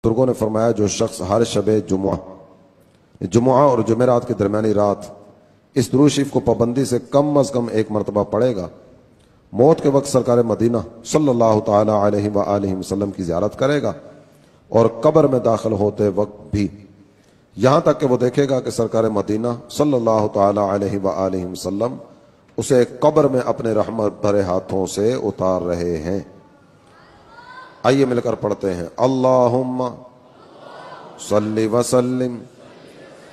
بزرگوں نے فرمایا جو شخص ہر شب جمعہ اور جمعرات کے درمیانی رات اس درود شریف کو پابندی سے کم از کم ایک مرتبہ پڑھے گا، موت کے وقت سرکار مدینہ صلی اللہ تعالی علیہ وآلہ وسلم کی زیارت کرے گا، اور قبر میں داخل ہوتے وقت بھی، یہاں تک کہ وہ دیکھے گا کہ سرکار مدینہ صلی اللہ تعالی علیہ وآلہ وسلم اسے قبر میں اپنے رحمت بھرے ہاتھوں سے اتار رہے ہیں۔ آئیے مل کر پڑھتے ہیں، اللہم صلی وسلم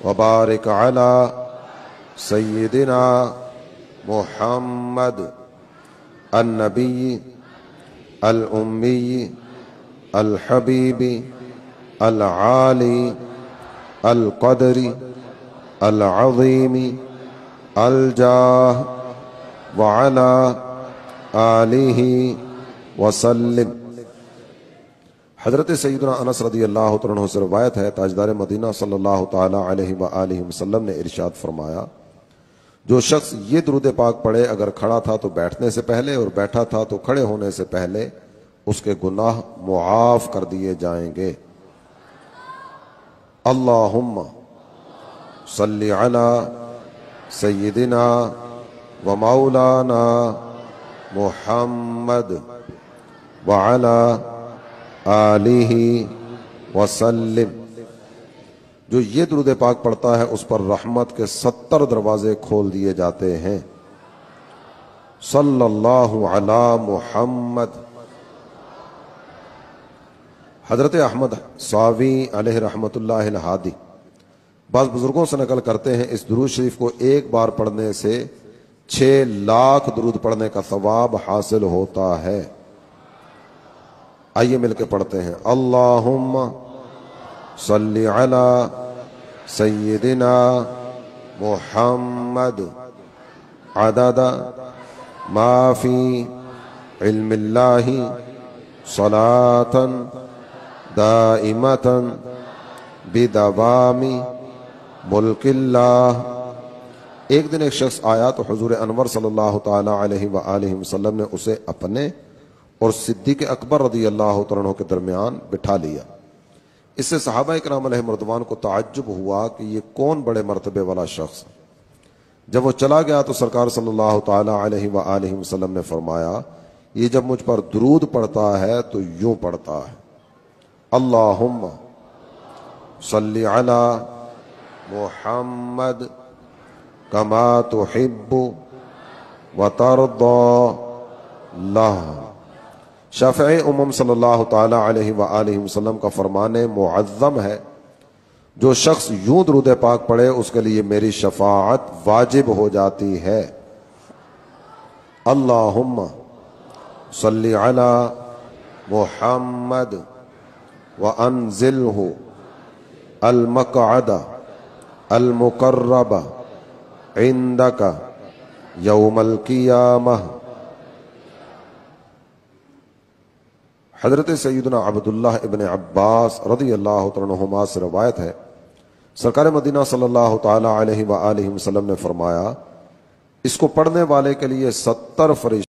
وبارک علی سیدنا محمد النبی الامی الحبیب العالی القدر العظیم الجاہ وعلی آلہ وسلم۔ حضرت سیدنا انس رضی اللہ عنہ سے روایت ہے، تاجدار مدینہ صلی اللہ تعالی علیہ وآلہ وسلم نے ارشاد فرمایا، جو شخص یہ درود پاک پڑھے اگر کھڑا تھا تو بیٹھنے سے پہلے اور بیٹھا تھا تو کھڑے ہونے سے پہلے اس کے گناہ معاف کر دیے جائیں گے۔ اللہم صلی علی سیدنا و مولانا محمد وعلی آلہ وسلم۔ جو یہ درود پاک پڑھتا ہے اس پر رحمت کے 70 دروازے کھول دیے جاتے ہیں۔ صلی اللہ علی محمد۔ حضرت احمد ساوی علیہ رحمت اللہ الہادی بعض بزرگوں سے نقل کرتے ہیں، اس درود شریف کو ایک بار پڑھنے سے 6 لاکھ درود پڑھنے کا ثواب حاصل ہوتا ہے۔ آئیے مل کے پڑھتے ہیں، اللہم صلی علی سیدنا محمد عدد ما فی علم اللہ صلاة دائمة بدوام ملک اللہ۔ ایک دن ایک شخص آیا تو حضور انور صلی اللہ تعالی علیہ وآلہ وسلم نے اسے اپنے اور صدیق اکبر رضی اللہ عنہ کے درمیان بٹھا لیا۔ اس سے صحابہ اکرام علیہ مردوان کو تعجب ہوا کہ یہ کون بڑے مرتبے والا شخص۔ جب وہ چلا گیا تو سرکار صلی اللہ تعالی علیہ وآلہ وسلم نے فرمایا، یہ جب مجھ پر درود پڑھتا ہے تو یوں پڑھتا ہے، اللہم صلی علی محمد کما تحب وترضی اللہ۔ شافعی امم صلی اللہ تعالی علیہ وآلہ وسلم کا فرمان معظم ہے، جو شخص یوں درود پاک پڑھے اس کے لیے میری شفاعت واجب ہو جاتی ہے۔ اللہم صلی علی محمد وانزلہ المقعد المقرب عندک یوم القیامہ۔ حضرت سیدنا عبداللہ ابن عباس رضی اللہ عنہما سے روایت ہے، سرکار مدینہ صلی اللہ تعالی علیہ وآلہ وسلم نے فرمایا، اس کو پڑھنے والے کے لیے 70 فرشتے